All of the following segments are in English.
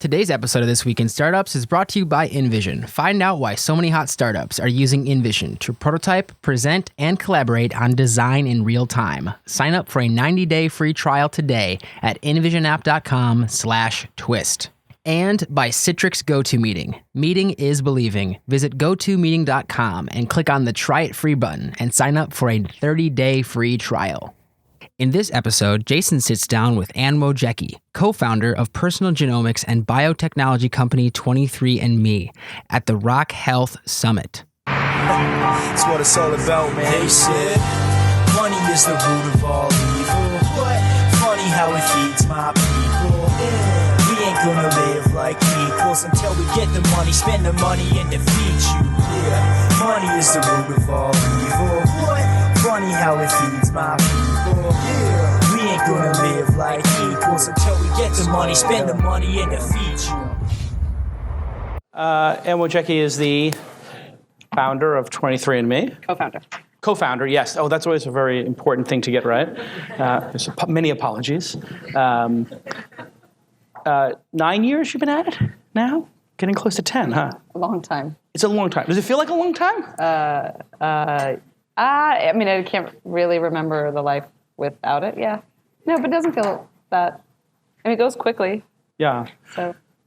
Today's episode of This Week in Startups is brought to you by InVision. Find out why so many hot startups are using InVision to prototype, present, and collaborate on design in real time. Sign up for a 90-day free trial today at invisionapp.com/twist. And by Citrix GoToMeeting. Meeting is believing. Visit GoToMeeting.com and click on the Try It Free button and sign up for a 30-day free trial. In this episode, Jason sits down with Anne Wojcicki, co-founder of personal genomics and biotechnology company 23andMe at the Rock Health Summit. That's what it's all about, man. They said, money is the root of all evil. What? Funny how it feeds my people. We ain't gonna live like equals until we get the money, spend the money, and defeat you. Yeah, money is the root of all evil. What? Funny how it feeds my people. Yeah, we ain't gonna live like equals until we get the money, spend the money, and defeat you. Anne Wojcicki is the founder of 23andMe. Co-founder. Co-founder, yes. Oh, that's always a very important thing to get right. There's many apologies. 9 years you've been at it now? Getting close to 10, huh? A long time. It's a long time. Does it feel like a long time? I mean, I can't really remember the life without it, yeah. No, but it doesn't feel that, I mean, it goes quickly. Yeah.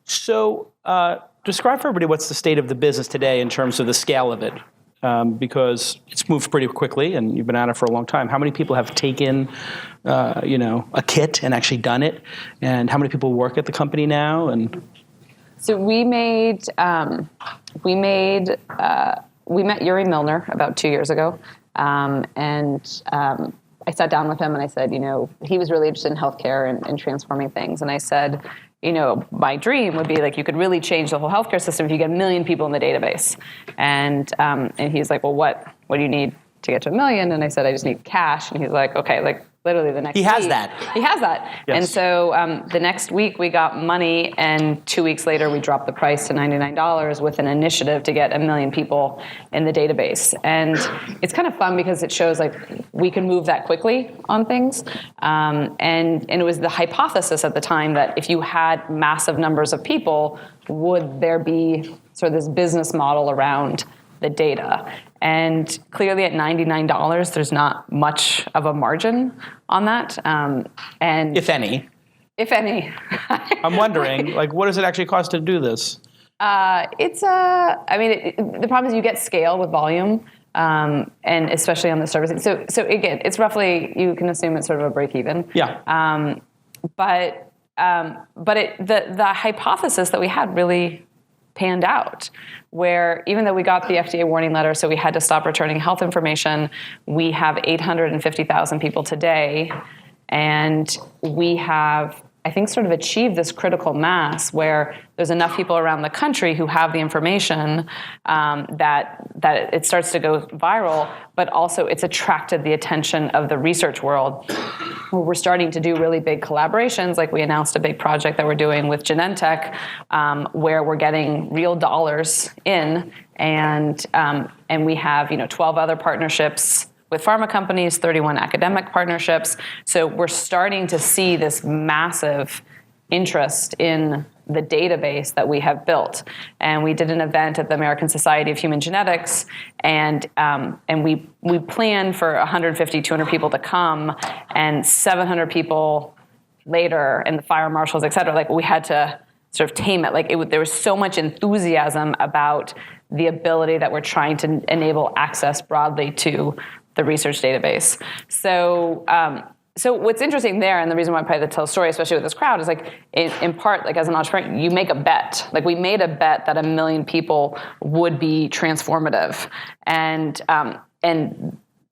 So describe for everybody what's the state of the business today in terms of the scale of it. Because it's moved pretty quickly, and you've been at it for a long time. How many people have taken, a kit and actually done it? And how many people work at the company now? And so we met Yuri Milner about 2 years ago, and I sat down with him and I said, he was really interested in healthcare and transforming things, and I said, my dream would be like you could really change the whole healthcare system if you get 1 million people in the database. And he's like, well, what do you need to get to 1 million? And I said, I just need cash. And he's like, okay, like literally the next week. He has that. Yes. And so the next week we got money, and 2 weeks later we dropped the price to $99 with an initiative to get 1 million people in the database. And it's kind of fun because it shows like we can move that quickly on things. And it was the hypothesis at the time that if you had massive numbers of people, would there be sort of this business model around the data? And clearly at $99, there's not much of a margin on that. And if any. I'm wondering, what does it actually cost to do this? The problem is you get scale with volume, and especially on the servicing. So again, it's roughly, you can assume it's sort of a break even. Yeah. But the hypothesis that we had really panned out, where even though we got the FDA warning letter, so we had to stop returning health information, we have 850,000 people today, and we have, I think, sort of achieved this critical mass where there's enough people around the country who have the information that it starts to go viral, but also it's attracted the attention of the research world, where we're starting to do really big collaborations. Like we announced a big project that we're doing with Genentech, where we're getting real dollars in, and we have 12 other partnerships with pharma companies, 31 academic partnerships. So we're starting to see this massive interest in the database that we have built. And we did an event at the American Society of Human Genetics, and we planned for 150, 200 people to come, and 700 people later, and the fire marshals, et cetera, we had to sort of tame it. There was so much enthusiasm about the ability that we're trying to enable access broadly to the research database. So what's interesting there, and the reason why I probably tell a story, especially with this crowd, is in part, as an entrepreneur, you make a bet. We made a bet that 1 million people would be transformative, and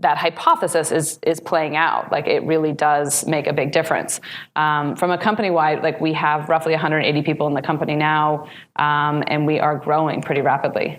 that hypothesis is playing out. It really does make a big difference. From a company-wide, we have roughly 180 people in the company now, and we are growing pretty rapidly.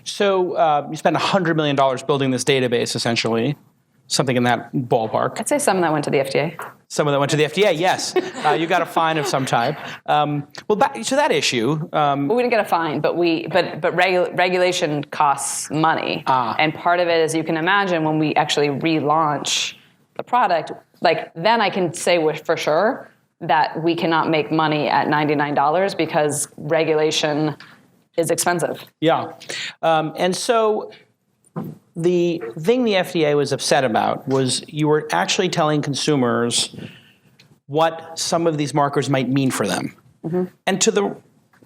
So you spent $100 million building this database, essentially, something in that ballpark. I'd say some that went to the FDA. Some of that went to the FDA, yes. You got a fine of some type. Back to that issue. Well, we didn't get a fine, but regulation costs money. And part of it, as you can imagine, when we actually relaunch the product, then I can say for sure that we cannot make money at $99 because regulation is expensive. Yeah. And so the thing the FDA was upset about was you were actually telling consumers what some of these markers might mean for them. Mm-hmm. And to the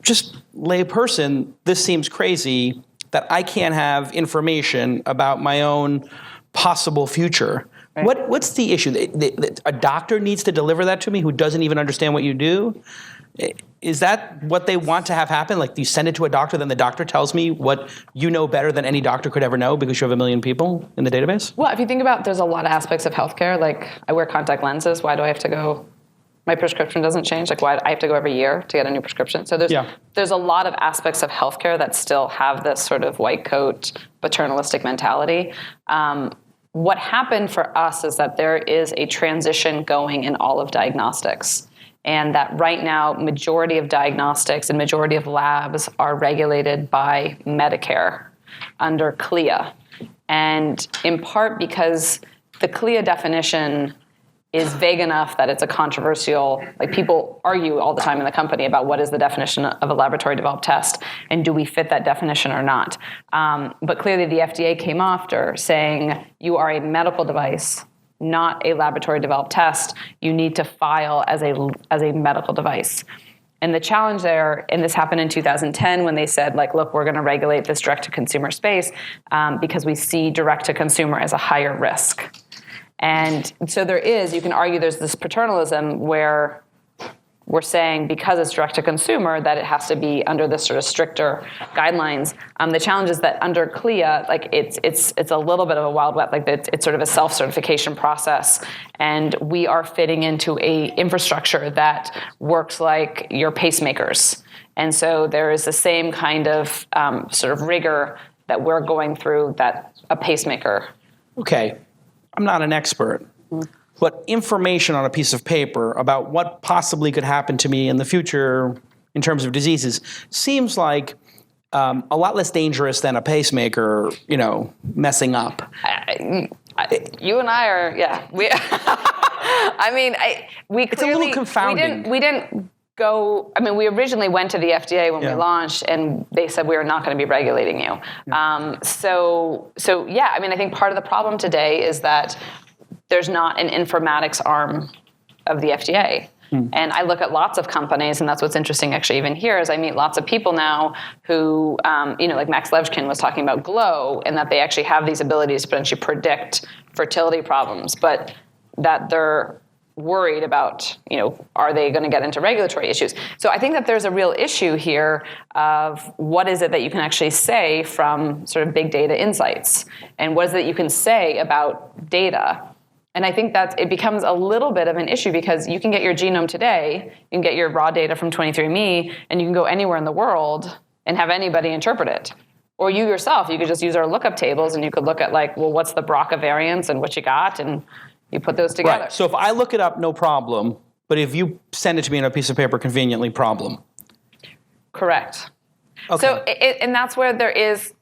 just lay person, this seems crazy that I can't have information about my own possible future. Right. What's the issue? A doctor needs to deliver that to me who doesn't even understand what you do? Is that what they want to have happen? Like you send it to a doctor, then the doctor tells me what you know better than any doctor could ever know because you have 1 million people in the database? Well, if you think about, there's a lot of aspects of healthcare. Like I wear contact lenses. Why do I have to go? My prescription doesn't change. Like why I have to go every year to get a new prescription? So there's a lot of aspects of healthcare that still have this sort of white coat paternalistic mentality. What happened for us is that there is a transition going in all of diagnostics. And that right now, majority of diagnostics and majority of labs are regulated by Medicare under CLIA. And in part because the CLIA definition is vague enough that it's a controversial, like people argue all the time in the company about what is the definition of a laboratory developed test and do we fit that definition or not. But clearly the FDA came after saying you are a medical device, not a laboratory developed test. You need to file as a medical device. And the challenge there, and this happened in 2010 when they said, like, look, we're going to regulate this direct-to-consumer space because we see direct-to-consumer as a higher risk. And so you can argue there's this paternalism where we're saying because it's direct-to-consumer that it has to be under this sort of stricter guidelines. The challenge is that under CLIA, like it's a little bit of a wild west, like it's sort of a self-certification process, and we are fitting into a infrastructure that works like your pacemakers. And so there is the same kind of sort of rigor that we're going through that a pacemaker. Okay. I'm not an expert, but information on a piece of paper about what possibly could happen to me in the future in terms of diseases seems like a lot less dangerous than a pacemaker, messing up. You and I are, yeah. We clearly, it's a little confounding. We didn't go. I mean, we originally went to the FDA when we launched, and they said we were not going to be regulating you. Yeah. I mean, I think part of the problem today is that there's not an informatics arm of the FDA. And I look at lots of companies, and that's what's interesting actually even here is I meet lots of people now who, like Max Levchkin was talking about Glow, and that they actually have these abilities to potentially predict fertility problems, but that they're worried about, are they going to get into regulatory issues? So I think that there's a real issue here of what is it that you can actually say from sort of big data insights, and what is it that you can say about data. And I think that it becomes a little bit of an issue because you can get your genome today, you can get your raw data from 23andMe, and you can go anywhere in the world and have anybody interpret it. Or you yourself, you could just use our lookup tables and you could look at what's the BRCA variants and what you got, and you put those together. Right. So if I look it up, no problem. But if you send it to me on a piece of paper conveniently, problem. Correct. Okay. So, and that's where there is,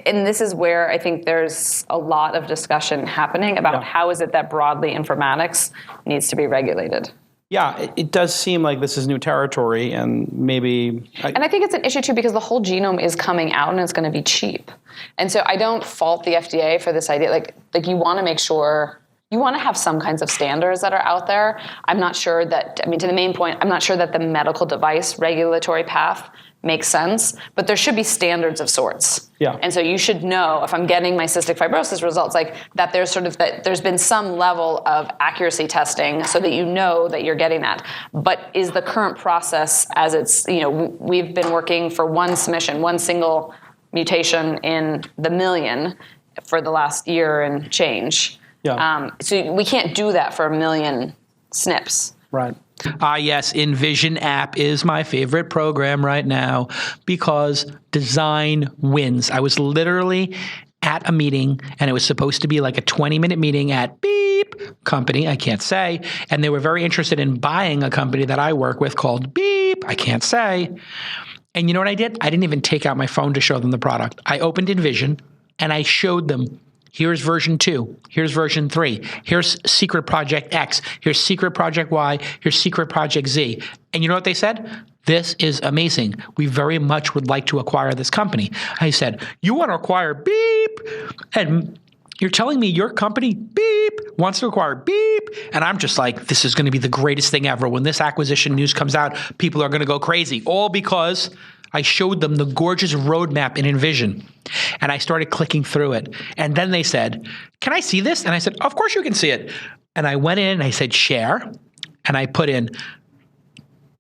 and this is where I think there's a lot of discussion happening about how is it that broadly informatics needs to be regulated. Yeah, it does seem like this is new territory, and maybe... And I think it's an issue, too, because the whole genome is coming out, and it's going to be cheap. And so I don't fault the FDA for this idea. Like you want to make sure... You want to have some kinds of standards that are out there. I'm not sure that, to the main point, I'm not sure that the medical device regulatory path makes sense, but there should be standards of sorts. Yeah. And so you should know if I'm getting my cystic fibrosis results, that there's been some level of accuracy testing so that you know that you're getting that. But is the current process as it's, we've been working for one submission, one single mutation in the million for the last year and change. Yeah. So we can't do that for 1 million SNPs. Right. Yes, Envision app is my favorite program right now because design wins. I was literally at a meeting, and it was supposed to be like a 20-minute meeting at beep company, I can't say, and they were very interested in buying a company that I work with called beep, I can't say. And you know what I did? I didn't even take out my phone to show them the product. I opened Envision, and I showed them Here's version 2. Here's version 3. Here's secret project X. Here's secret project Y. Here's secret project Z. And you know what they said? This is amazing. We very much would like to acquire this company. I said, you want to acquire beep? And you're telling me your company, beep, wants to acquire beep? And I'm just like, this is going to be the greatest thing ever. When this acquisition news comes out, people are going to go crazy. All because I showed them the gorgeous roadmap in Envision. And I started clicking through it. And then they said, can I see this? And I said, of course you can see it. And I went in and I said, share. And I put in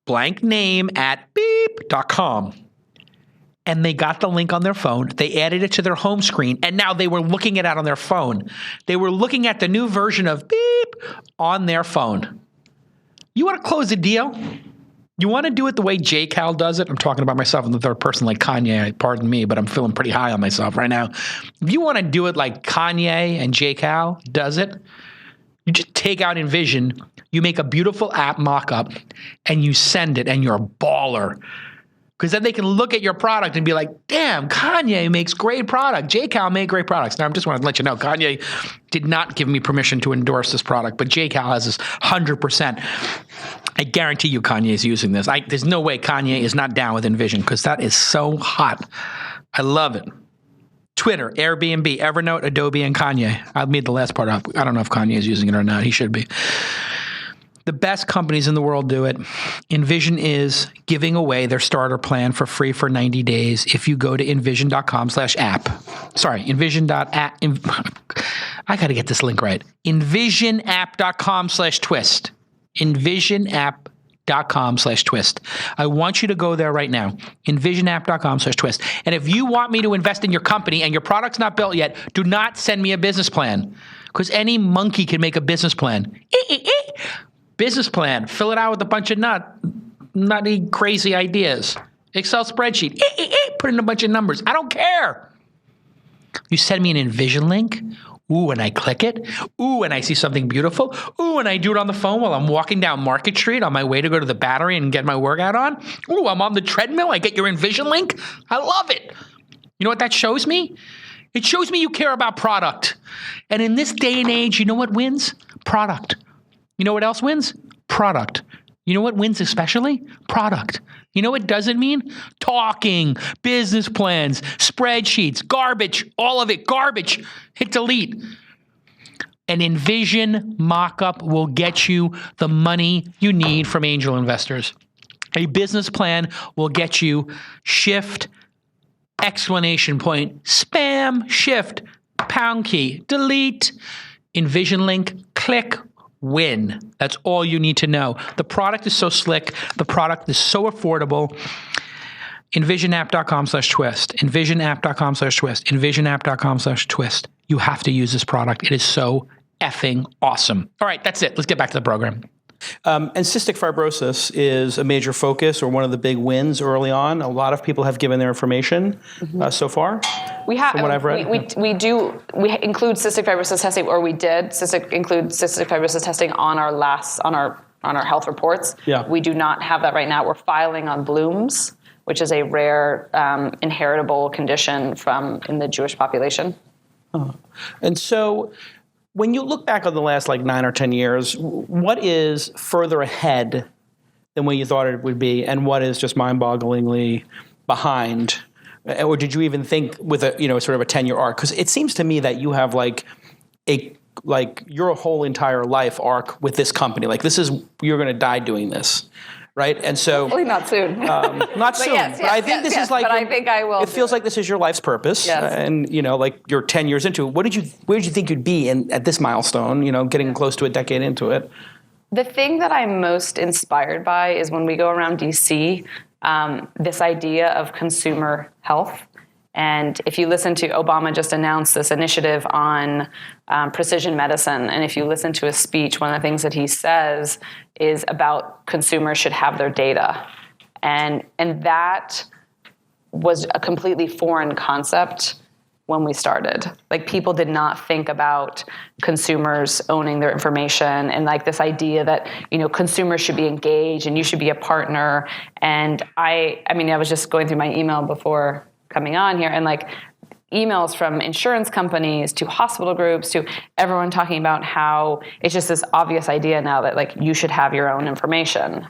blank name at beep.com. And they got the link on their phone. They added it to their home screen. And now they were looking at it on their phone. They were looking at the new version of beep on their phone. You want to close a deal? You want to do it the way J. Cal does it? I'm talking about myself in the third person like Kanye. Pardon me, but I'm feeling pretty high on myself right now. If you want to do it like Kanye and J. Cal does it, you just take out Envision, you make a beautiful app mock-up, and you send it, and you're a baller. Because then they can look at your product and be like, damn, Kanye makes great product. J. Cal made great products. Now, I just want to let you know, Kanye did not give me permission to endorse this product, but J. Cal has this 100%. I guarantee you Kanye is using this. There's no way Kanye is not down with Envision because that is so hot. I love it. Twitter, Airbnb, Evernote, Adobe, and Kanye. I made the last part up. I don't know if Kanye is using it or not. He should be. The best companies in the world do it. Envision is giving away their starter plan for free for 90 days if you go to envision.com/app. Sorry, envision.app. I got to get this link right. Envisionapp.com/twist. Envisionapp.com/twist. I want you to go there right now. Envisionapp.com/twist. And if you want me to invest in your company and your product's not built yet, do not send me a business plan because any monkey can make a business plan. Business plan. Fill it out with a bunch of nutty, crazy ideas. Excel spreadsheet. Put in a bunch of numbers. I don't care. You send me an Envision link. Ooh, and I click it. Ooh, and I see something beautiful. Ooh, and I do it on the phone while I'm walking down Market Street on my way to go to the Battery and get my workout on. Ooh, I'm on the treadmill. I get your Envision link. I love it. You know what that shows me? It shows me you care about product. And in this day and age, you know what wins? Product. You know what else wins? Product. You know what wins especially? Product. You know what doesn't mean? Talking, business plans, spreadsheets, garbage, all of it, garbage. Hit delete. An Envision mock-up will get you the money you need from angel investors. A business plan will get you shift, exclamation point, spam, shift, pound key, delete, Envision link, click, win. That's all you need to know. The product is so slick. The product is so affordable. Envisionapp.com/twist. Envisionapp.com/twist. Envisionapp.com/twist. You have to use this product. It is so effing awesome. All right, that's it. Let's get back to the program. And cystic fibrosis is a major focus or one of the big wins early on. A lot of people have given their information so far. We have. From what I've read. We include cystic fibrosis testing, or we did include cystic fibrosis testing on our health reports. Yeah. We do not have that right now. We're filing on Bloom's, which is a rare inheritable condition in the Jewish population. Oh. And so, when you look back on the last 9 or 10 years, what is further ahead than what you thought it would be, and what is just mind-bogglingly behind? Or did you even think with a sort of a 10-year arc? Because it seems to me that you have your whole entire life arc with this company. You're going to die doing this. Right, and so hopefully not soon. Not soon. Yes, but I think this is like. But I think I will. It feels like this is your life's purpose, and you're 10 years into it. Where did you think you'd be at this milestone? Getting close to a decade into it. The thing that I'm most inspired by is when we go around DC, this idea of consumer health. And if you listen to Obama just announced this initiative on precision medicine, and if you listen to his speech, one of the things that he says is about consumers should have their data. And that was a completely foreign concept when we started. People did not think about consumers owning their information and this idea that, consumers should be engaged and you should be a partner. And I was just going through my email before coming on here, and emails from insurance companies to hospital groups to everyone talking about how it's just this obvious idea now that like you should have your own information.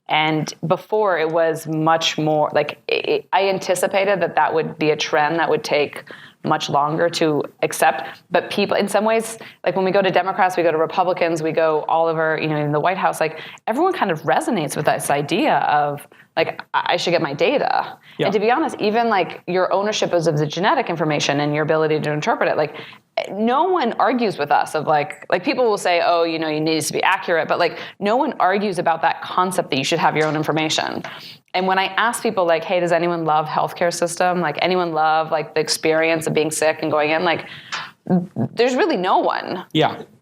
And before it was much more like I anticipated that would be a trend that would take much longer to accept. But people, in some ways, like when we go to Democrats, we go to Republicans, we go all over, in the White House, like everyone kind of resonates with this idea of like, I should get my data. Yeah. And to be honest, even like your ownership of the genetic information and your ability to interpret it, like no one argues with us of like people will say, oh, you need to be accurate, but like no one argues about that concept that you should have your own information. And when I ask people like, hey, does anyone love healthcare system? Like anyone love like the experience of being sick and going in? Like there's really no one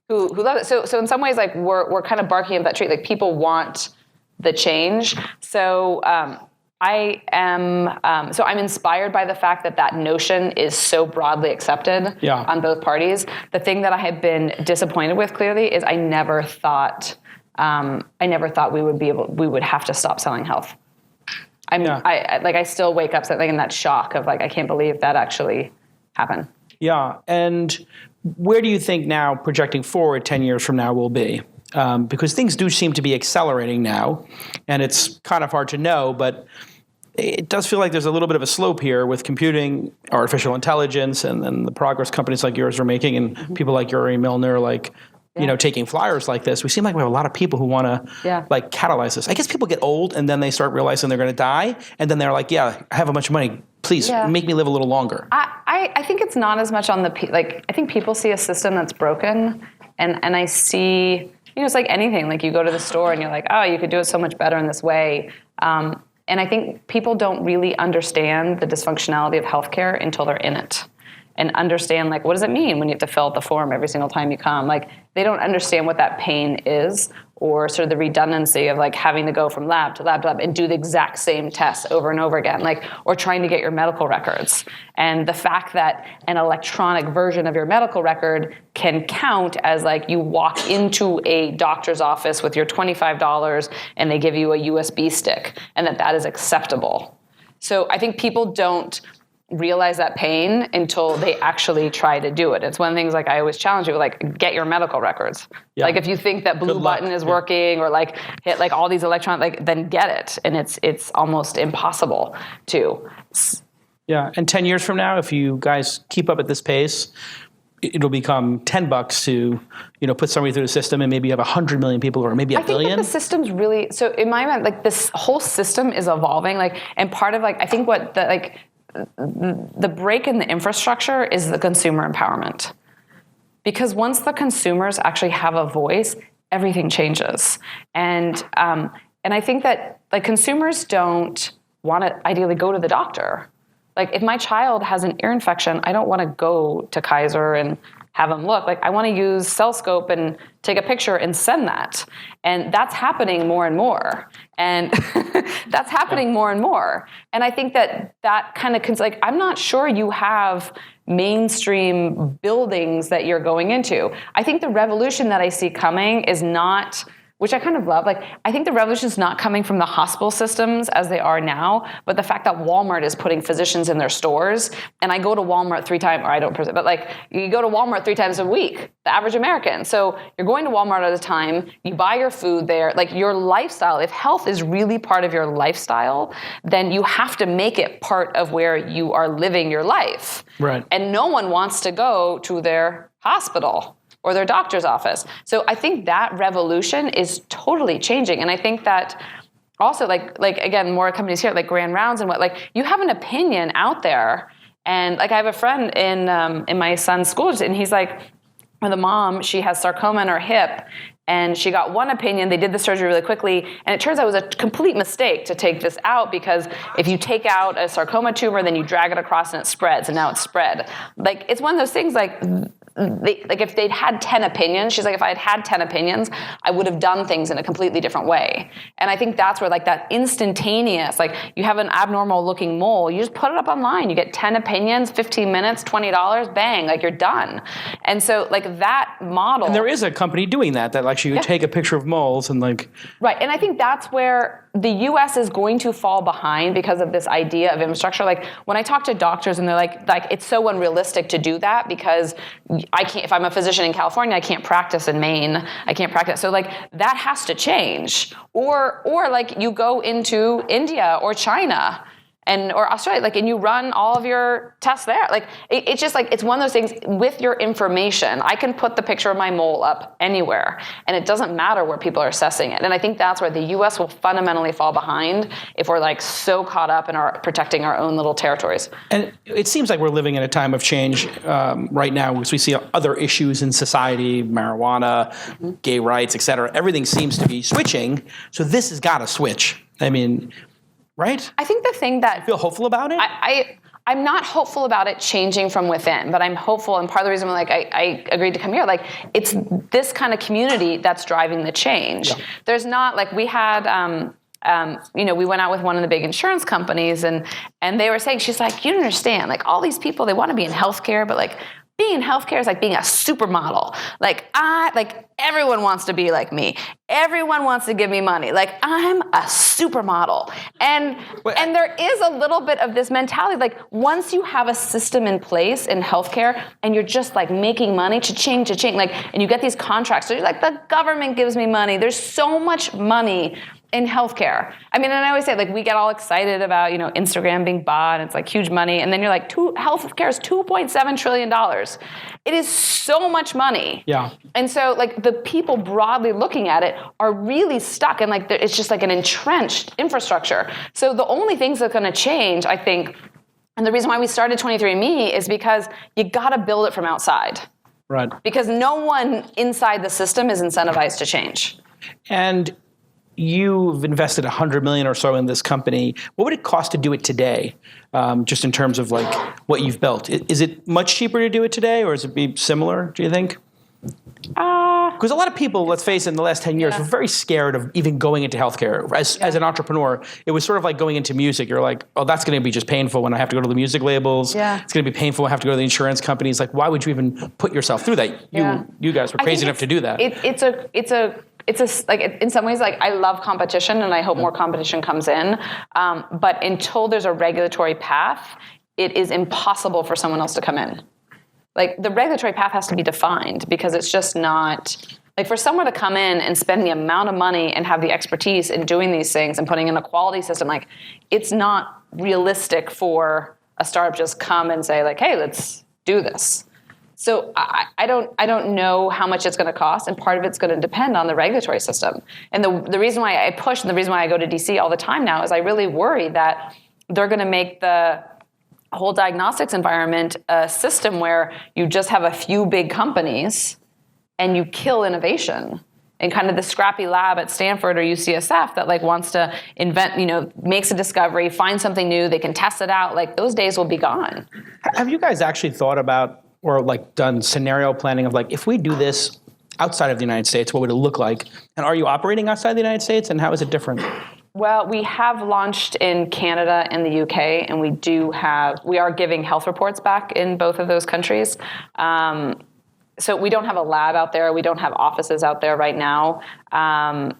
who loves it. So in some ways, like we're kind of barking up that tree. Like people want the change. So I'm inspired by the fact that notion is so broadly accepted on both parties. The thing that I have been disappointed with clearly is I never thought we would have to stop selling health. I still wake up in that shock of like, I can't believe that actually happened. Yeah. And where do you think now, projecting forward 10 years from now, will be? Because things do seem to be accelerating now, and it's kind of hard to know, but it does feel like there's a little bit of a slope here with computing, artificial intelligence, and then the progress companies like yours are making, and people like Uri Milner, like, taking flyers like this. We seem like we have a lot of people who want to like catalyze this. I guess people get old and then they start realizing they're going to die, and then they're like, I have a bunch of money. Please make me live a little longer. I think it's not as much on I think people see a system that's broken, and I see, it's like anything. Like you go to the store and you're like, oh, you could do it so much better in this way. And I think people don't really understand the dysfunctionality of healthcare until they're in it. And understand, like, what does it mean when you have to fill out the form every single time you come? Like, they don't understand what that pain is, or sort of the redundancy of, like, having to go from lab to lab to lab and do the exact same tests over and over again, like, or trying to get your medical records. And the fact that an electronic version of your medical record can count as, like, you walk into a doctor's office with your $25 and they give you a USB stick, and that is acceptable. So I think people don't realize that pain until they actually try to do it. It's one of the things like I always challenge people, like get your medical records. Yeah. Like if you think that blue button is working or like hit like all these electronic, like then get it. And it's almost impossible to. Yeah. And 10 years from now, if you guys keep up at this pace, it'll become $10 to, put somebody through the system, and maybe you have 100 million people or maybe a billion. I think that the system's really, so in my mind, like this whole system is evolving. Like, and part of like, I think what the break in the infrastructure is the consumer empowerment. Because once the consumers actually have a voice, everything changes. And I think that like consumers don't want to ideally go to the doctor. Like if my child has an ear infection, I don't want to go to Kaiser and have them look. Like I want to use CellScope and take a picture and send that. And that's happening more and more. And that's happening more and more. And I think that kind of, like, I'm not sure you have mainstream buildings that you're going into. I think the revolution that I see coming is not, which I kind of love. Like, I think the revolution is not coming from the hospital systems as they are now, but the fact that Walmart is putting physicians in their stores. And I go to Walmart 3 times, or I don't, but like you go to Walmart 3 times a week, the average American. So you're going to Walmart at a time, you buy your food there, like your lifestyle. If health is really part of your lifestyle, then you have to make it part of where you are living your life. Right. And no one wants to go to their hospital or their doctor's office. So I think that revolution is totally changing. And I think that also like again, more companies here, like Grand Rounds and what, like you have an opinion out there. And like I have a friend in my son's school, and he's like, the mom, she has sarcoma in her hip, and she got one opinion. They did the surgery really quickly, and it turns out it was a complete mistake to take this out, because if you take out a sarcoma tumor, then you drag it across and it spreads, and now it's spread. Like, it's one of those things like, if they'd had 10 opinions, she's like, if I had had 10 opinions, I would have done things in a completely different way. And I think that's where like that instantaneous, like you have an abnormal looking mole, you just put it up online, you get 10 opinions, 15 minutes, $20, bang, like you're done. And so like that model. And there is a company doing that actually you take a picture of moles and like. Right, and I think that's where the US is going to fall behind because of this idea of infrastructure. Like when I talk to doctors and they're like it's so unrealistic to do that because I can't, if I'm a physician in California, I can't practice in Maine. I can't practice. So like that has to change. Or like you go into India or China or Australia, like, and you run all of your tests there. Like, it's just like, it's one of those things with your information. I can put the picture of my mole up anywhere, and it doesn't matter where people are assessing it. And I think that's where the US will fundamentally fall behind if we're like so caught up in protecting our own little territories. And it seems like we're living in a time of change right now, because we see other issues in society, marijuana, gay rights, et cetera. Everything seems to be switching. So this has got to switch. I mean, right? I think the thing that... You feel hopeful about it? I'm not hopeful about it changing from within, but I'm hopeful, and part of the reason I agreed to come here, like, it's this kind of community that's driving the change. Yeah. There's not, like, we had... we went out with one of the big insurance companies, and they were saying, she's like, you don't understand, like, all these people, they want to be in healthcare, but like, being in healthcare is like being a supermodel. Like everyone wants to be like me. Everyone wants to give me money. Like, I'm a supermodel. And there is a little bit of this mentality, like, once you have a system in place in healthcare and you're just like making money, cha-ching, like, and you get these contracts, so you're like, the government gives me money. There's so much money in healthcare. I mean, and I always say, like, we get all excited about, Instagram being bought, and it's like huge money. And then you're like, healthcare is $2.7 trillion. It is so much money. Yeah. And so, like, the people broadly looking at it are really stuck, and like, it's just like an entrenched infrastructure. So the only things that are going to change, I think, and the reason why we started 23andMe is because you got to build it from outside. Right. Because no one inside the system is incentivized to change. And you've invested $100 million or so in this company. What would it cost to do it today, just in terms of like what you've built? Is it much cheaper to do it today, or is it be similar, do you think? Because a lot of people, let's face it, in the last 10 years, were very scared of even going into healthcare. As an entrepreneur, it was sort of like going into music. You're like, oh, that's going to be just painful when I have to go to the music labels. Yeah. It's going to be painful when I have to go to the insurance companies. Like, why would you even put yourself through that? You guys were crazy enough to do that. It's like, in some ways, like, I love competition, and I hope more competition comes in. But until there's a regulatory path, it is impossible for someone else to come in. Like, the regulatory path has to be defined, because it's just not, like, for someone to come in and spend the amount of money and have the expertise in doing these things and putting in a quality system, like, it's not realistic for a startup to just come and say, like, hey, let's do this. So I don't know how much it's going to cost, and part of it's going to depend on the regulatory system. And the reason why I push, and the reason why I go to DC all the time now, is I really worry that they're going to make the whole diagnostics environment a system where you just have a few big companies and you kill innovation. And kind of the scrappy lab at Stanford or UCSF that like wants to invent, makes a discovery, finds something new, they can test it out, like those days will be gone. Have you guys actually thought about or like done scenario planning of like, if we do this outside of the United States, what would it look like? And are you operating outside the United States, and how is it different? Well, we have launched in Canada and the UK, and we are giving health reports back in both of those countries. So we don't have a lab out there. We don't have offices out there right now. And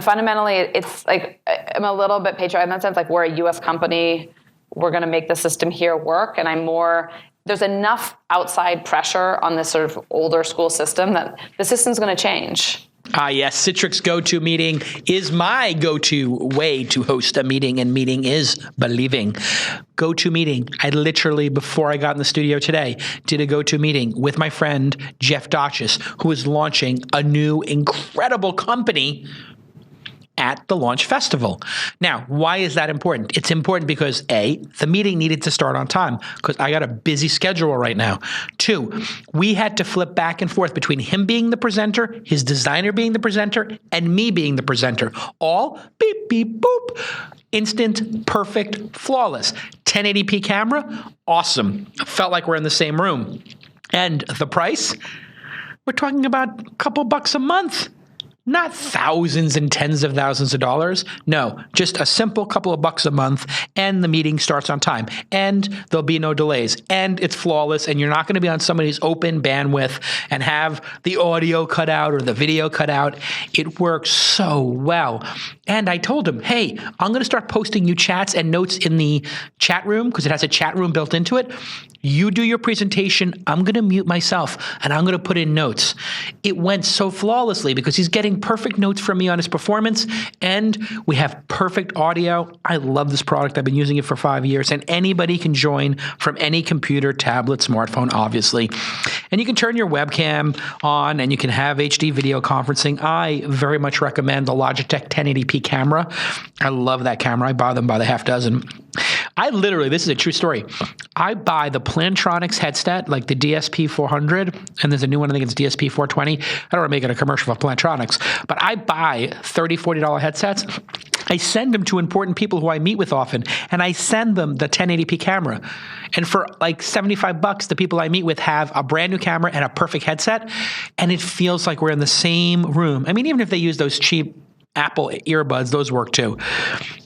fundamentally, it's like, I'm a little bit patriotic in that sense. Like, we're a U.S. company. We're going to make the system here work. And there's enough outside pressure on this sort of older school system that the system's going to change. Yes, Citrix GoToMeeting is my go-to way to host a meeting, and meeting is believing. GoToMeeting, I literally, before I got in the studio today, did a GoToMeeting with my friend Jeff Dotches, who is launching a new incredible company at the launch festival. Now, why is that important? It's important because A, the meeting needed to start on time because I got a busy schedule right now. 2, we had to flip back and forth between him being the presenter, his designer being the presenter, and me being the presenter. All beep, beep, boop. Instant, perfect, flawless. 1080p camera, awesome. Felt like we're in the same room. And the price? We're talking about a couple bucks a month. Not thousands and tens of thousands of dollars. No, just a simple couple of bucks a month, and the meeting starts on time, and there'll be no delays, and it's flawless, and you're not going to be on somebody's open bandwidth and have the audio cut out or the video cut out. It works so well. And I told him, hey, I'm going to start posting you chats and notes in the chat room because it has a chat room built into it. You do your presentation. I'm going to mute myself, and I'm going to put in notes. It went so flawlessly because he's getting perfect notes from me on his performance, and we have perfect audio. I love this product. I've been using it for 5 years, and anybody can join from any computer, tablet, smartphone, obviously. And you can turn your webcam on, and you can have HD video conferencing. I very much recommend the Logitech 1080p camera. I love that camera. I buy them by the half dozen. I literally, this is a true story. I buy the Plantronics headset, like the DSP 400, and there's a new one, I think it's DSP 420. I don't want to make it a commercial for Plantronics, but I buy $30, $40 headsets. I send them to important people who I meet with often, and I send them the 1080p camera. And for like $75, the people I meet with have a brand new camera and a perfect headset, and it feels like we're in the same room. I mean, even if they use those cheap Apple earbuds, those work too.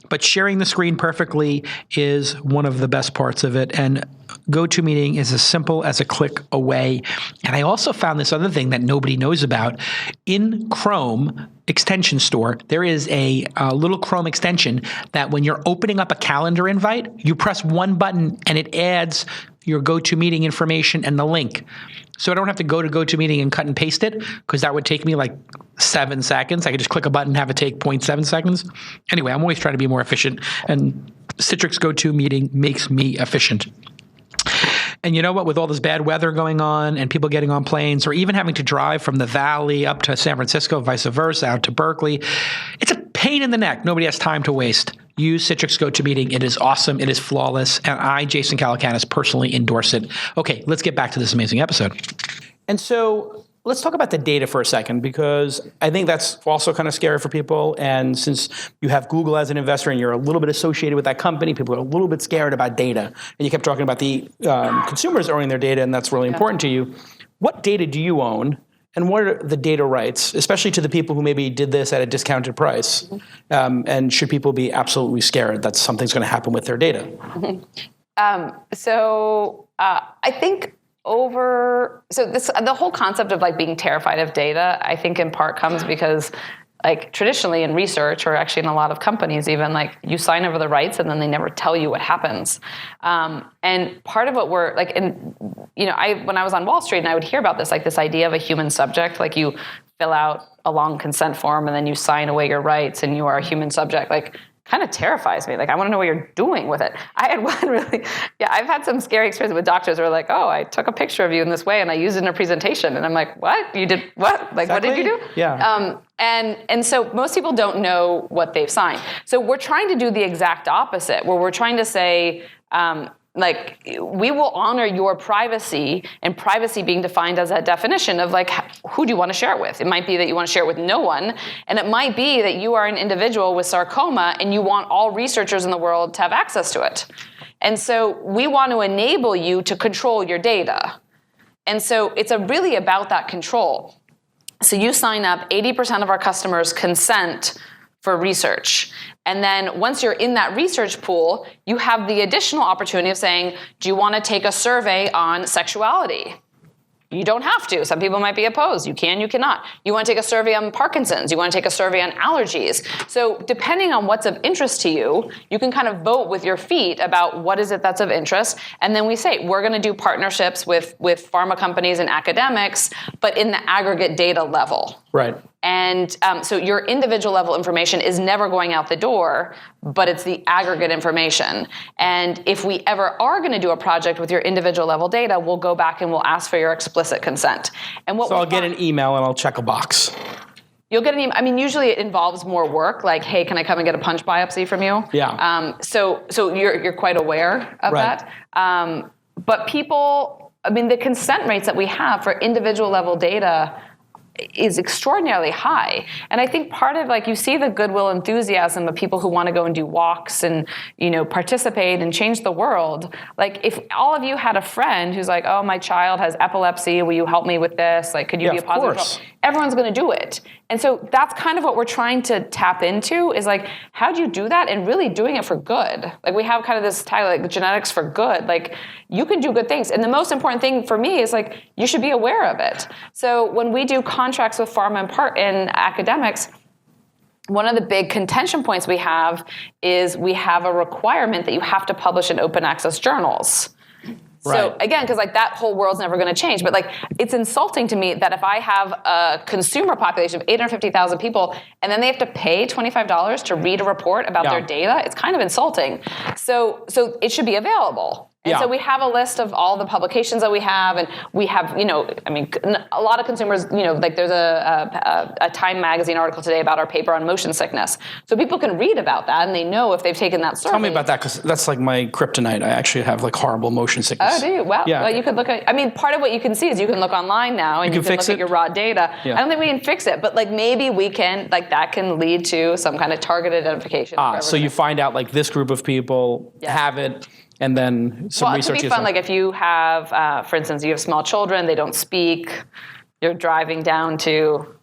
But sharing the screen perfectly is one of the best parts of it. And GoToMeeting is as simple as a click away. And I also found this other thing that nobody knows about. In Chrome extension store, there is a little Chrome extension that when you're opening up a calendar invite, you press one button and it adds your GoToMeeting information and the link. So I don't have to go to GoToMeeting and cut and paste it because that would take me like 7 seconds. I could just click a button and have it take 0.7 seconds. Anyway, I'm always trying to be more efficient, and Citrix GoToMeeting makes me efficient. And you know what? With all this bad weather going on and people getting on planes or even having to drive from the Valley up to San Francisco, vice versa, out to Berkeley, it's a pain in the neck. Nobody has time to waste. Use Citrix GoToMeeting. It is awesome. It is flawless. And I, Jason Calacanis, personally endorse it. Okay, let's get back to this amazing episode. And so let's talk about the data for a second, because I think that's also kind of scary for people. And since you have Google as an investor and you're a little bit associated with that company, people are a little bit scared about data. And you kept talking about the consumers owning their data, and that's really important to you. What data do you own? And what are the data rights, especially to the people who maybe did this at a discounted price? And should people be absolutely scared that something's going to happen with their data? I think the whole concept of like being terrified of data, I think in part comes because like traditionally in research, or actually in a lot of companies even, like you sign over the rights and then they never tell you what happens. And part of what we're like, when I was on Wall Street and I would hear about this, like this idea of a human subject, like you fill out a long consent form and then you sign away your rights and you are a human subject, like kind of terrifies me. Like, I want to know what you're doing with it. I had one I've had some scary experience with doctors who are like, oh, I took a picture of you in this way and I used it in a presentation. And I'm like, what? You did what? Like, exactly. What did you do? Yeah. And so most people don't know what they've signed. So we're trying to do the exact opposite, where we're trying to say, like, we will honor your privacy, and privacy being defined as a definition of like, who do you want to share it with? It might be that you want to share it with no one, and it might be that you are an individual with sarcoma and you want all researchers in the world to have access to it. And so we want to enable you to control your data. And so it's really about that control. So you sign up, 80% of our customers consent for research. And then once you're in that research pool, you have the additional opportunity of saying, do you want to take a survey on sexuality? You don't have to. Some people might be opposed. You can, you cannot. You want to take a survey on Parkinson's. You want to take a survey on allergies. So depending on what's of interest to you, you can kind of vote with your feet about what is it that's of interest. And then we say, we're going to do partnerships with pharma companies and academics, but in the aggregate data level. Right. And so your individual level information is never going out the door, but it's the aggregate information. And if we ever are going to do a project with your individual level data, we'll go back and we'll ask for your explicit consent. And so I'll get an email and I'll check a box. You'll get an email. I mean, usually it involves more work, like, hey, can I come and get a punch biopsy from you? Yeah. So you're quite aware of that. But people, I mean, the consent rates that we have for individual level data is extraordinarily high. And I think part of, like, you see the goodwill enthusiasm of people who want to go and do walks and, participate and change the world. Like, if all of you had a friend who's like, oh, my child has epilepsy, will you help me with this? Like, could you be a positive role? Everyone's going to do it. And so that's kind of what we're trying to tap into, is like, how do you do that and really doing it for good? Like, we have kind of this title, like, genetics for good. Like, you can do good things. And the most important thing for me is, like, you should be aware of it. So when we do contracts with pharma and academics, one of the big contention points we have is we have a requirement that you have to publish in open access journals. Right. So again, because like that whole world's never going to change, but like it's insulting to me that if I have a consumer population of 850,000 people and then they have to pay $25 to read a report about their data, it's kind of insulting. So it should be available. And so we have a list of all the publications that we have, and we have, a lot of consumers, like there's a Time magazine article today about our paper on motion sickness. So people can read about that, and they know if they've taken that survey. Tell me about that, because that's like my kryptonite. I actually have like horrible motion sickness. Oh, do you? Well, you could look at, part of what you can see is you can look online now, and you can look at your raw data. Yeah. I don't think we can fix it, but like maybe we can, like that can lead to some kind of targeted identification. So you find out like this group of people have it, and then some research. It could be fun, like if you have, for instance, you have small children, they don't speak, you're driving down to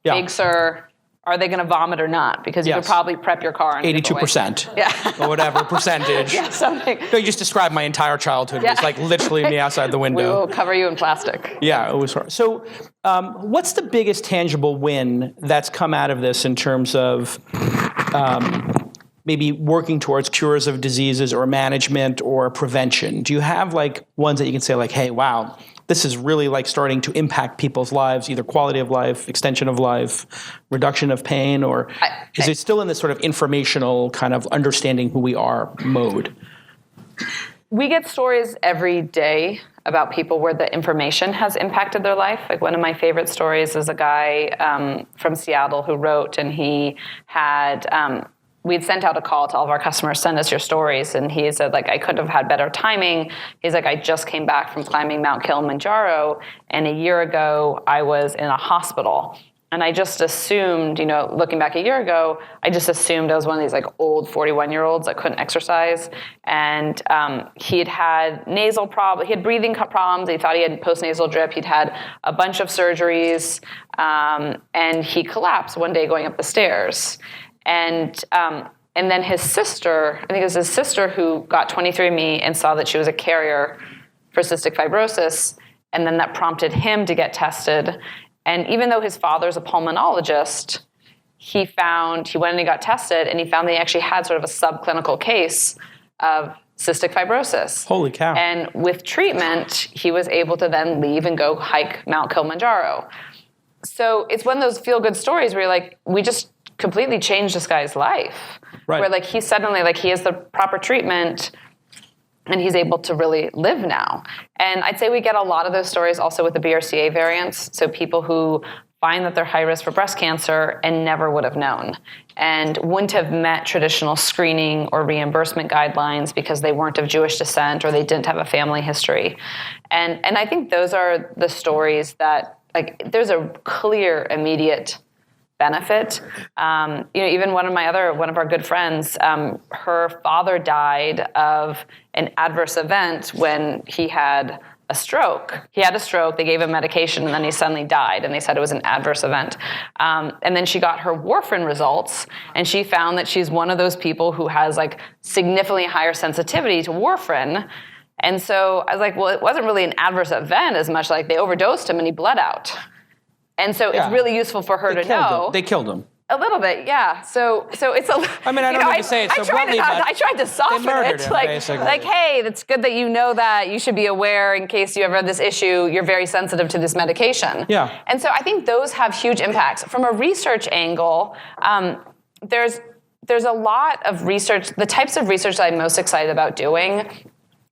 Big Sur, are they going to vomit or not? Because you could probably prep your car. 82%. Or whatever percentage. Something. No, you just described my entire childhood. It was like literally me outside the window. We will cover you in plastic. Yeah, it was hard. So what's the biggest tangible win that's come out of this in terms of maybe working towards cures of diseases or management or prevention? Do you have like ones that you can say like, hey, wow, this is really like starting to impact people's lives, either quality of life, extension of life, reduction of pain, or is it still in this sort of informational kind of understanding who we are mode? We get stories every day about people where the information has impacted their life. Like one of my favorite stories is a guy from Seattle who wrote, and he had we'd sent out a call to all of our customers, send us your stories. And he said, like, I could have had better timing. He's like, I just came back from climbing Mount Kilimanjaro, and a year ago, I was in a hospital. And I just assumed, looking back a year ago, I just assumed I was one of these like old 41-year-olds that couldn't exercise. And he had nasal problems, he had breathing problems. He thought he had postnasal drip. He'd had a bunch of surgeries, and he collapsed one day going up the stairs. And then his sister, I think it was his sister who got 23andMe and saw that she was a carrier for cystic fibrosis, and then that prompted him to get tested. And even though his father's a pulmonologist, he went and he got tested, and he found that he actually had sort of a subclinical case of cystic fibrosis. Holy cow. And with treatment, he was able to then leave and go hike Mount Kilimanjaro. So it's one of those feel-good stories where you're like, we just completely changed this guy's life. Right. Where like he suddenly, like he has the proper treatment and he's able to really live now. And I'd say we get a lot of those stories also with the BRCA variants. So people who find that they're high risk for breast cancer and never would have known, and wouldn't have met traditional screening or reimbursement guidelines because they weren't of Jewish descent or they didn't have a family history. And I think those are the stories that, like, there's a clear, immediate benefit. Even one of our good friends, her father died of an adverse event when he had a stroke. He had a stroke, they gave him medication, and then he suddenly died, and they said it was an adverse event. And then she got her warfarin results, and she found that she's one of those people who has like significantly higher sensitivity to warfarin. And so I was like, well, it wasn't really an adverse event as much like they overdosed him and he bled out. And so it's really useful for her to know. They killed him. A little bit, yeah. So it's a. I mean, I don't need to say it so bluntly, but I tried to soften it, him, like, hey, it's good that you know that. You should be aware in case you ever have this issue. You're very sensitive to this medication. Yeah. And so I think those have huge impacts. From a research angle, there's a lot of research. The types of research that I'm most excited about doing.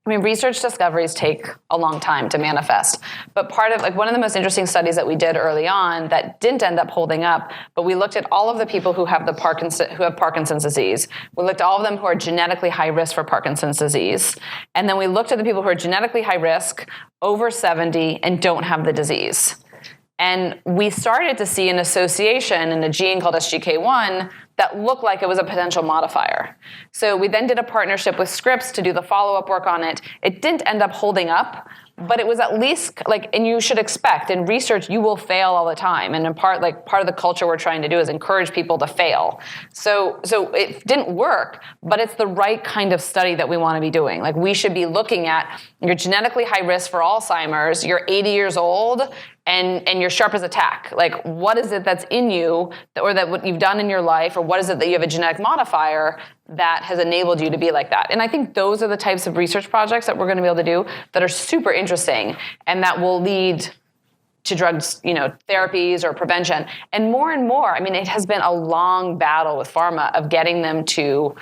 I mean, research discoveries take a long time to manifest. But part of, like, one of the most interesting studies that we did early on that didn't end up holding up, but we looked at all of the people who have Parkinson's disease. We looked at all of them who are genetically high risk for Parkinson's disease. And then we looked at the people who are genetically high risk, over 70, and don't have the disease. And we started to see an association in a gene called SGK1 that looked like it was a potential modifier. So we then did a partnership with Scripps to do the follow-up work on it. It didn't end up holding up, but it was at least and you should expect in research you will fail all the time. And in part of the culture we're trying to do is encourage people to fail. So it didn't work, but it's the right kind of study that we want to be doing. Like we should be looking at you're genetically high risk for Alzheimer's, you're 80 years old, and you're sharp as a tack. Like, what is it that's in you, or that what you've done in your life, or what is it that you have a genetic modifier that has enabled you to be like that? And I think those are the types of research projects that we're going to be able to do that are super interesting and that will lead to drugs, therapies or prevention. And more, I mean, it has been a long battle with pharma of getting them to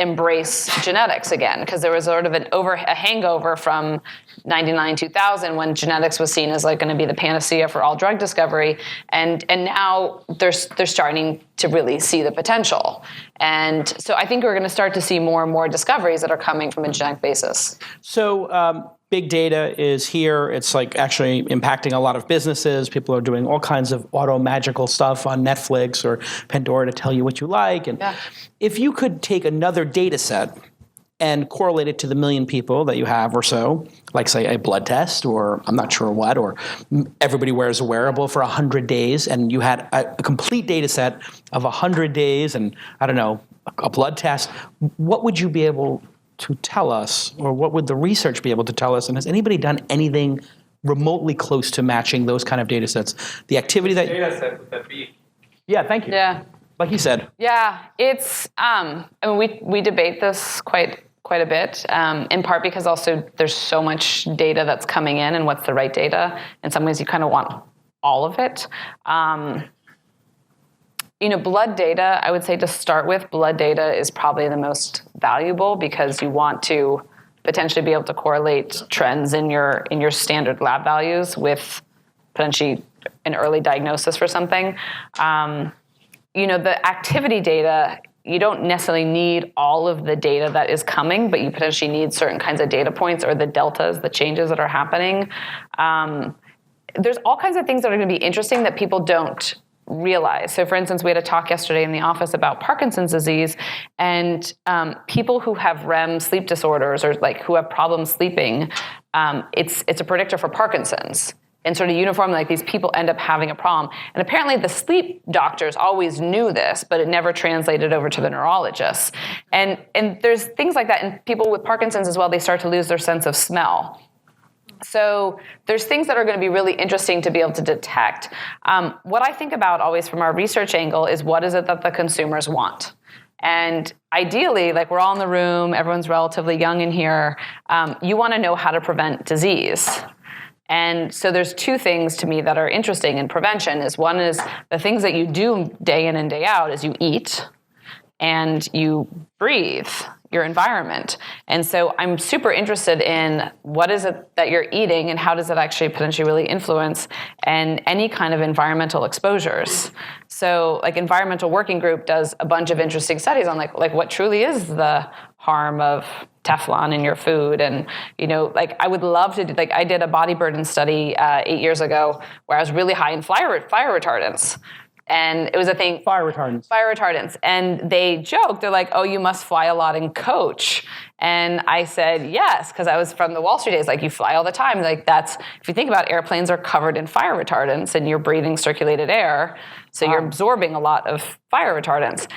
embrace genetics again, because there was sort of a hangover from 99, 2000 when genetics was seen as like going to be the panacea for all drug discovery, and now they're starting to really see the potential. And so I think we're going to start to see more and more discoveries that are coming from a genetic basis. So big data is here. It's like actually impacting a lot of businesses. People are doing all kinds of auto magical stuff on Netflix or Pandora to tell you what you like. And if you could take another data set and correlate it to the million people that you have or so, like say a blood test or I'm not sure what, or everybody wears a wearable for 100 days, and you had a complete data set of 100 days and, I don't know, a blood test, what would you be able to tell us, or what would the research be able to tell us? And has anybody done anything remotely close to matching those kind of data sets? The activity that... Data set would that be? Yeah, thank you. Yeah. Like you said. Yeah, it's, I mean, we debate this quite a bit, in part because also there's so much data that's coming in, and what's the right data. In some ways you kind of want all of it. Blood data, I would say to start with, blood data is probably the most valuable because you want to potentially be able to correlate trends in your standard lab values with potentially an early diagnosis for something. The activity data, you don't necessarily need all of the data that is coming, but you potentially need certain kinds of data points or the deltas, the changes that are happening. There's all kinds of things that are going to be interesting that people don't realize. So for instance, we had a talk yesterday in the office about Parkinson's disease, and people who have REM sleep disorders or who have problems sleeping, it's a predictor for Parkinson's. And sort of uniformly, these people end up having a problem. And apparently the sleep doctors always knew this, but it never translated over to the neurologists. And there's things like that. And people with Parkinson's as well, they start to lose their sense of smell. So there's things that are going to be really interesting to be able to detect. What I think about always from our research angle is what is it that the consumers want? And ideally, we're all in the room, everyone's relatively young in here, you want to know how to prevent disease. And so there's two things to me that are interesting in prevention. One is the things that you do day in and day out is you eat and you breathe your environment. And so I'm super interested in what is it that you're eating and how does it actually potentially really influence and any kind of environmental exposures. So Environmental Working Group does a bunch of interesting studies on what truly is the harm of Teflon in your food. And, I would love to do, I did a body burden study 8 years ago where I was really high in fire retardants. And it was a thing. Fire retardants. And they joked, they're like, oh, you must fly a lot in coach. And I said, yes, because I was from the Wall Street days, you fly all the time. That's, if you think about it, airplanes are covered in fire retardants and you're breathing circulated air. So you're absorbing a lot of fire retardants.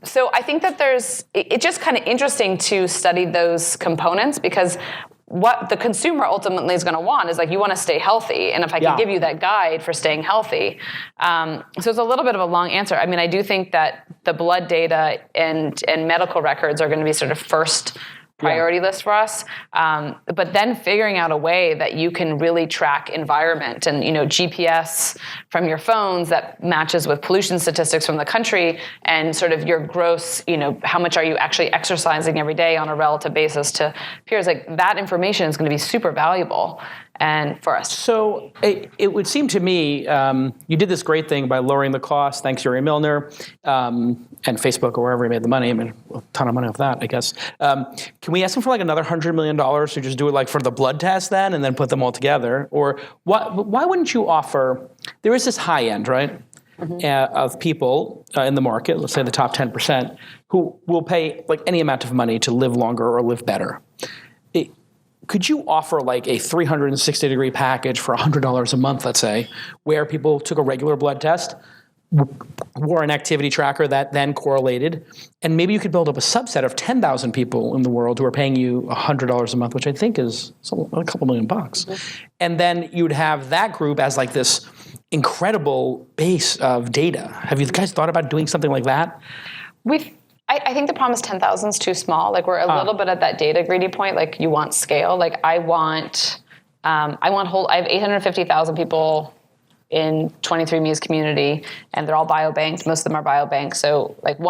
So I think that it's just kind of interesting to study those components because what the consumer ultimately is going to want is you want to stay healthy. And if I can give you that guide for staying healthy. So it's a little bit of a long answer. I mean, I do think that the blood data and medical records are going to be sort of first priority list for us. But then figuring out a way that you can really track environment and, GPS from your phones that matches with pollution statistics from the country and sort of your gross, how much are you actually exercising every day on a relative basis to peers, that information is going to be super valuable. and for us. So it would seem to me you did this great thing by lowering the cost, thanks to Yuri Milner and Facebook or wherever he made the money. I mean, a ton of money off that, I guess. Can we ask him for like another $100 million to just do it like for the blood test then and then put them all together? Or why wouldn't you offer, there is this high end, right? Of people in the market, let's say the top 10%, who will pay like any amount of money to live longer or live better. Could you offer like a 360-degree package for $100 a month, let's say, where people took a regular blood test, wore an activity tracker that then correlated, and maybe you could build up a subset of 10,000 people in the world who are paying you $100 a month, which I think is a couple $1 million. And then you would have that group as like this incredible base of data. Have you guys thought about doing something like that? I think the problem is 10,000 is too small. Like we're a little bit at that data greedy point. Like you want scale. Like I have 850,000 people in 23andMe's community, and they're all biobanked. Most of them are biobanked. So like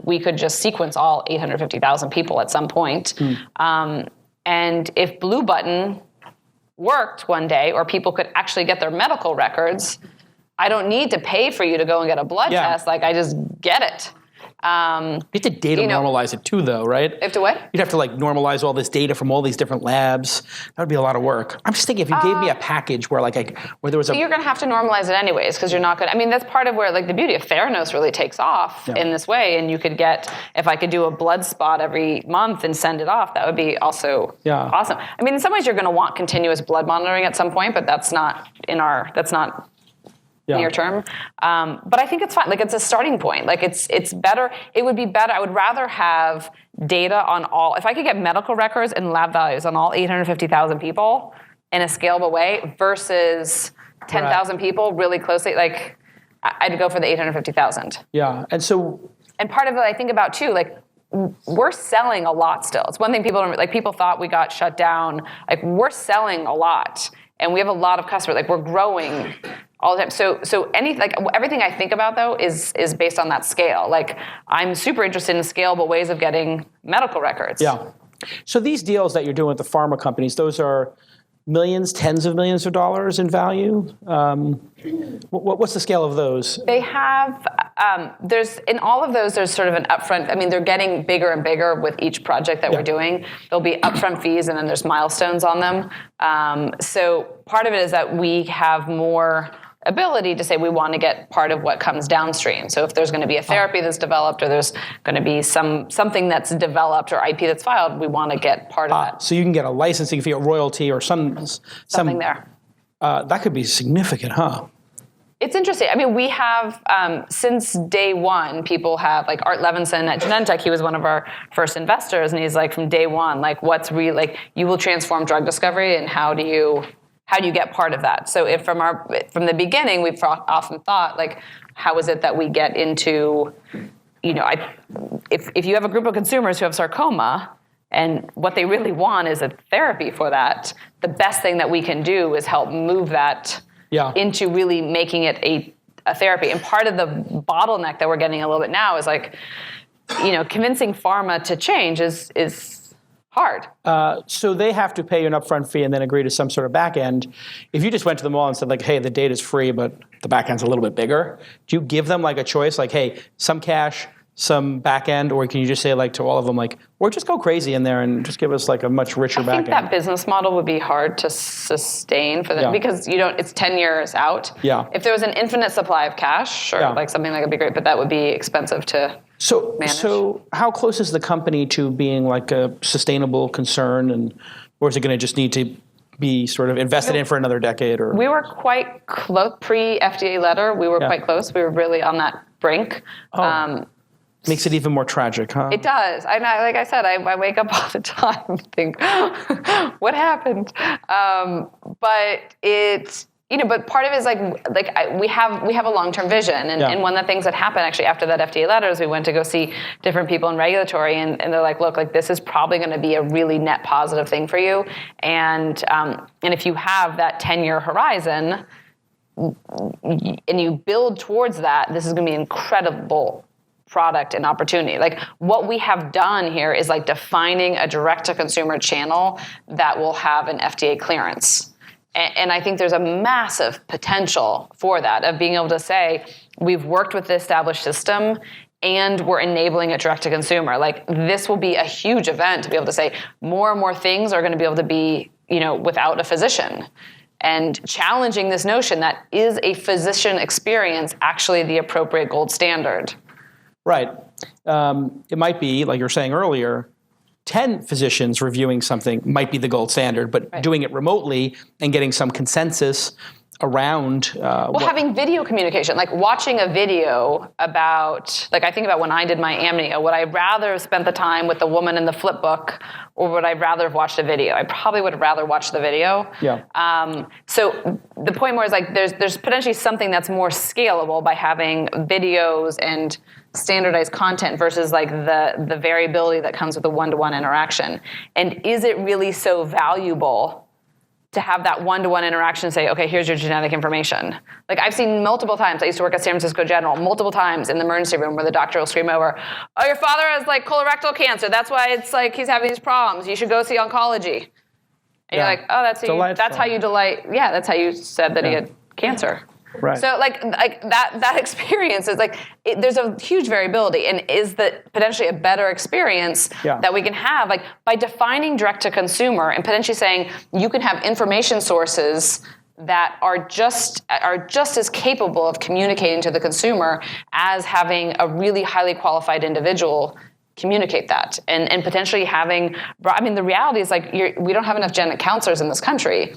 we could just sequence all 850,000 people at some point. And if Blue Button worked one day, or people could actually get their medical records, I don't need to pay for you to go and get a blood test. Like I just get it. You have to data normalize it too, though, right? You have to what? You'd have to like normalize all this data from all these different labs. That would be a lot of work. I'm just thinking if you gave me a package where where there was a... You're going to have to normalize it anyways, because you're not going to... I mean, that's part of where like the beauty of Theranos really takes off in this way. And you could get, if I could do a blood spot every month and send it off, that would be also awesome. I mean, in some ways you're going to want continuous blood monitoring at some point, but that's not near term. But I think it's fine. Like it's a starting point. Like it's better. It would be better. I would rather have data on all, if I could get medical records and lab values on all 850,000 people in a scalable way versus 10,000 people really closely, like I'd go for the 850,000. Yeah. And part of it I think about too, like we're selling a lot still. It's one thing people thought we got shut down. Like we're selling a lot and we have a lot of customers. Like we're growing all the time. So everything I think about though is based on that scale. Like I'm super interested in scalable ways of getting medical records. Yeah. So these deals that you're doing with the pharma companies, those are millions, tens of millions of dollars in value. What's the scale of those? They have, in all of those, there's sort of an upfront, I mean, they're getting bigger and bigger with each project that we're doing. There'll be upfront fees and then there's milestones on them. So part of it is that we have more ability to say we want to get part of what comes downstream. So if there's going to be a therapy that's developed or there's going to be something that's developed or IP that's filed, we want to get part of that. So you can get a licensing fee, a royalty, or something there. That could be significant, huh? It's interesting. I mean, we have, since day one, people have, like Art Levinson at Genentech, he was one of our first investors, and he's like, from day one, like what's really, like you will transform drug discovery, and how do you get part of that? So if from the beginning, we've often thought, like, how is it that we get into, if you have a group of consumers who have sarcoma, and what they really want is a therapy for that, the best thing that we can do is help move that into really making it a therapy. And part of the bottleneck that we're getting a little bit now is like, convincing pharma to change is hard. So they have to pay you an upfront fee and then agree to some sort of back end. If you just went to them all and said like, hey, the data's free, but the back end's a little bit bigger, do you give them like a choice? Like, hey, some cash, some back end, or can you just say like to all of them, like, or just go crazy in there and just give us like a much richer back end? I think that business model would be hard to sustain for them because it's 10 years out. Yeah. If there was an infinite supply of cash, sure, like something like that'd be great, but that would be expensive to manage. So how close is the company to being like a sustainable concern, or is it going to just need to be sort of invested in for another decade? Or we were quite close pre-FDA letter. We were quite close. We were really on that brink. Makes it even more tragic, huh? It does. Like I said, I wake up all the time and think, what happened? But it's, but part of it is we have a long-term vision. And one of the things that happened actually after that FDA letter is we went to go see different people in regulatory, and they're like, look, like this is probably going to be a really net positive thing for you. And if you have that 10-year horizon and you build towards that, this is going to be incredible product and opportunity. Like what we have done here is like defining a direct-to-consumer channel that will have an FDA clearance. And I think there's a massive potential for that, of being able to say, we've worked with the established system and we're enabling it direct to consumer. Like, this will be a huge event to be able to say more and more things are going to be able to be, without a physician, and challenging this notion that is a physician experience actually the appropriate gold standard. Right. It might be, like you were saying earlier, 10 physicians reviewing something might be the gold standard, but doing it remotely and getting some consensus around having video communication, like watching a video about, like, I think about when I did my amnio, would I rather have spent the time with the woman in the flip book, or would I rather have watched a video? I probably would have rather watched the video. Yeah. So the point more is, like, there's potentially something that's more scalable by having videos and standardized content versus like the variability that comes with a one-to-one interaction. And is it really so valuable to have that one-to-one interaction and say, okay, here's your genetic information? Like, I've seen multiple times, I used to work at San Francisco General, multiple times in the emergency room where the doctor will scream over, oh, your father has like colorectal cancer. That's why it's like he's having these problems. You should go see oncology. And you're like, oh, that's how you said that he had cancer. Right. So like that experience is like, there's a huge variability, and is that potentially a better experience that we can have, like, by defining direct to consumer and potentially saying you can have information sources that are just as capable of communicating to the consumer as having a really highly qualified individual communicate that, and potentially having, I mean, the reality is, like, we don't have enough genetic counselors in this country.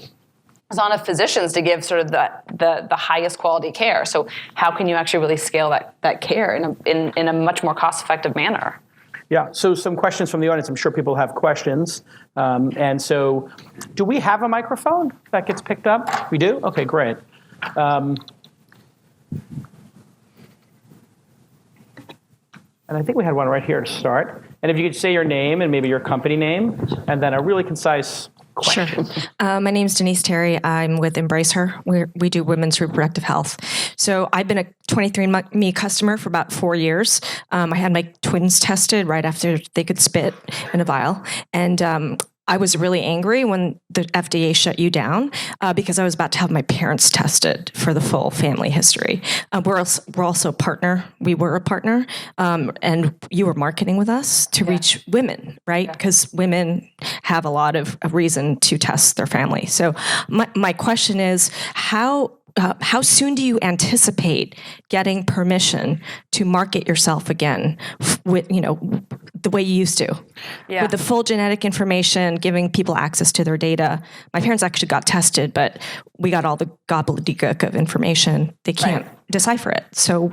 There's not enough physicians to give sort of the highest quality care. So how can you actually really scale that care in a much more cost-effective manner? Yeah, so some questions from the audience. I'm sure people have questions. And so do we have a microphone that gets picked up? We do? Okay, great. And I think we had one right here to start. And if you could say your name and maybe your company name, and then a really concise question. Sure. My name is Denise Terry. I'm with Embrace Her. We do women's reproductive health. So I've been a 23andMe customer for about 4 years. I had my twins tested right after they could spit in a vial. And I was really angry when the FDA shut you down because I was about to have my parents tested for the full family history. We're also a partner. We were a partner, and you were marketing with us to reach women, right? Because women have a lot of reason to test their family. So my question is, how soon do you anticipate getting permission to market yourself again with, the way you used to? Yeah. With the full genetic information, giving people access to their data. My parents actually got tested, but we got all the gobbledygook of information. They can't decipher it. So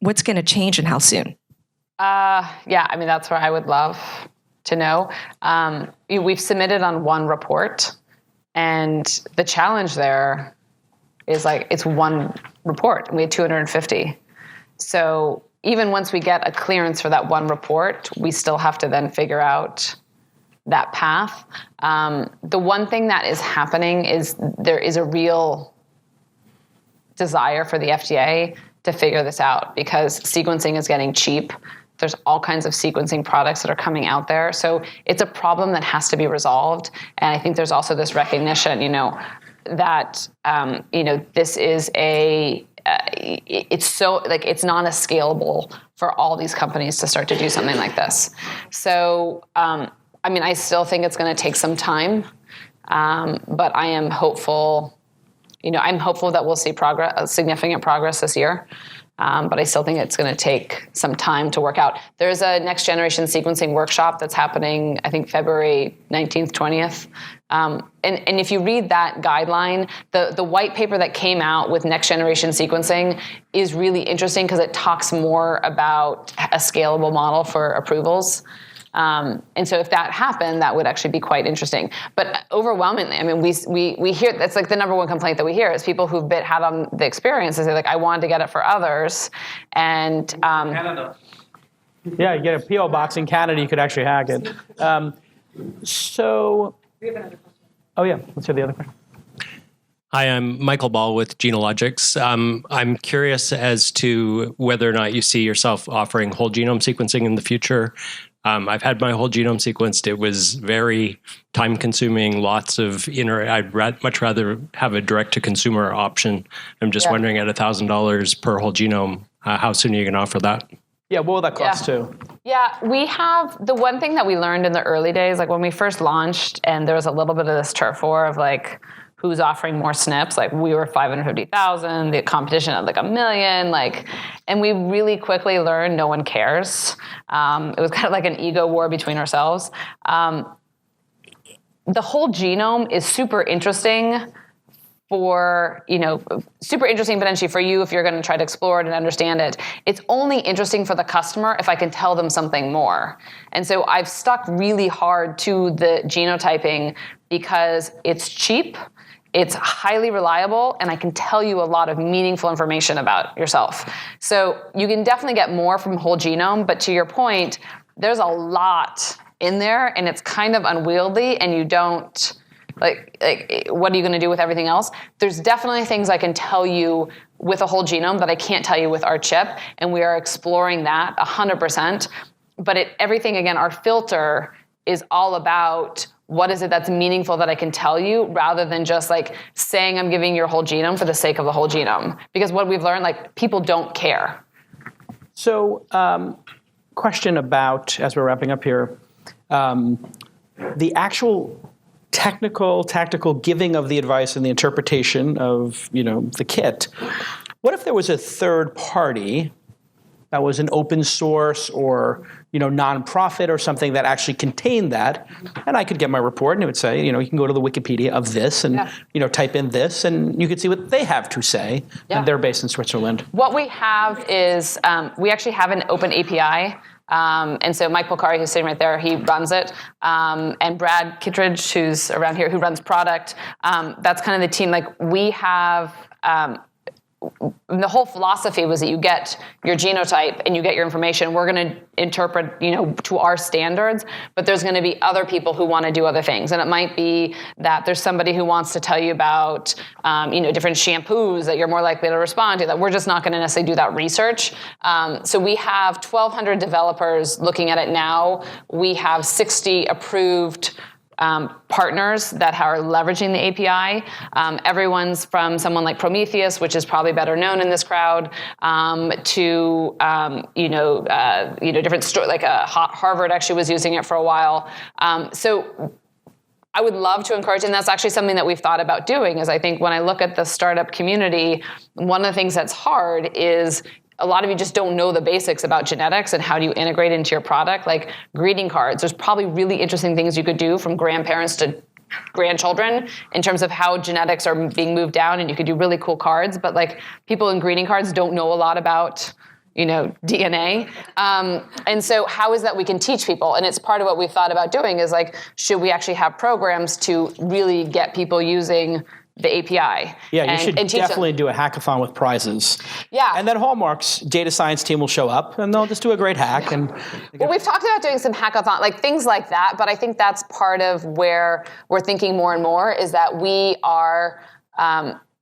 what's going to change and how soon? Yeah, I mean, that's where I would love to know. We've submitted on one report, and the challenge there is, like, it's one report, and we had 250. So even once we get a clearance for that one report, we still have to then figure out that path. The one thing that is happening is there is a real desire for the FDA to figure this out, because sequencing is getting cheap. There's all kinds of sequencing products that are coming out there. So it's a problem that has to be resolved. And I think there's also this recognition, that this is it's so, like, it's not as scalable for all these companies to start to do something like this. So I still think it's going to take some time, but I am hopeful. I'm hopeful that we'll see significant progress this year. But I still think it's going to take some time to work out. There's a next generation sequencing workshop that's happening, I think, February 19th, 20th. And if you read that guideline, the white paper that came out with next generation sequencing is really interesting because it talks more about a scalable model for approvals. And so if that happened, that would actually be quite interesting. But overwhelmingly, I mean, we hear, that's like the number one complaint that we hear is people who've had on the experience is they're like, I wanted to get it for others. And Canada. Yeah, you get a P.O. box in Canada, you could actually hack it. So we have another question. Oh yeah, let's hear the other question. Hi, I'm Michael Ball with Genealogics. I'm curious as to whether or not you see yourself offering whole genome sequencing in the future, I've had my whole genome sequenced. It was very time consuming, lots of I'd much rather have a direct to consumer option. I'm just wondering, at $1,000 per whole genome, how soon are you going to offer that? Yeah, what will that cost too? Yeah, we have the one thing that we learned in the early days, like when we first launched, and there was a little bit of this turf war of like, who's offering more SNPs? Like we were 550,000, the competition had like 1 million, like, and we really quickly learned no one cares. It was kind of like an ego war between ourselves. The whole genome is super interesting super interesting potentially for you if you're going to try to explore it and understand it. It's only interesting for the customer if I can tell them something more. And so I've stuck really hard to the genotyping because it's cheap, it's highly reliable, and I can tell you a lot of meaningful information about yourself. So you can definitely get more from whole genome, but to your point, there's a lot in there and it's kind of unwieldy and you don't, like what are you going to do with everything else? There's definitely things I can tell you with a whole genome that I can't tell you with our chip, and we are exploring that 100%. But everything, again, our filter is all about what is it that's meaningful that I can tell you, rather than just like saying I'm giving your whole genome for the sake of the whole genome. Because what we've learned, like people don't care. So, question about, as we're wrapping up here, the actual tactical giving of the advice and the interpretation of, the kit. What if there was a third party that was an open source or, nonprofit or something that actually contained that, and I could get my report and it would say, you can go to the Wikipedia of this and, type in this and you could see what they have to say. Yeah. And they're based in Switzerland. What we have is, we actually have an open API. And so Mike Polcari, who's sitting right there, he runs it. And Brad Kittredge, who's around here, who runs product, that's kind of the team. Like we have, the whole philosophy was that you get your genotype and you get your information. We're going to interpret, to our standards, but there's going to be other people who want to do other things. And it might be that there's somebody who wants to tell you about, different shampoos that you're more likely to respond to, that we're just not going to necessarily do that research. So we have 1,200 developers looking at it now. We have 60 approved partners that are leveraging the API. Everyone's from someone like Prometheus, which is probably better known in this crowd, to different like Harvard actually was using it for a while. So I would love to encourage, and that's actually something that we've thought about doing. Is I think when I look at the startup community, one of the things that's hard is a lot of you just don't know the basics about genetics and how do you integrate into your product, like greeting cards. There's probably really interesting things you could do from grandparents to grandchildren in terms of how genetics are being moved down, and you could do really cool cards, but like people in greeting cards don't know a lot about DNA. And so how is that we can teach people? And it's part of what we've thought about doing is like, should we actually have programs to really get people using the API? Yeah, you should definitely do a hackathon with prizes. Yeah. And then Hallmark's data science team will show up and they'll just do a great hack. Well, we've talked about doing some hackathon, like things like that, but I think that's part of where we're thinking more and more is that we are,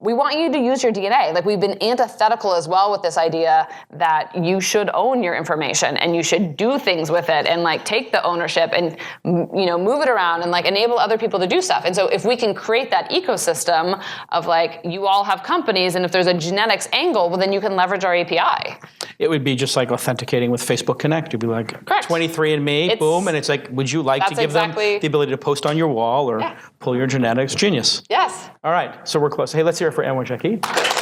we want you to use your DNA. Like we've been antithetical as well with this idea that you should own your information and you should do things with it and like take the ownership and move it around and like enable other people to do stuff. And so if we can create that ecosystem of like you all have companies, and if there's a genetics angle, well then you can leverage our API. It would be just like authenticating with Facebook Connect. You'd be like, correct. 23andMe, boom, and it's like, would you like to give them the ability to post on your wall or pull your genetics? Genius. Yes. All right, so we're close. Hey, let's hear it for Anne Wojcicki.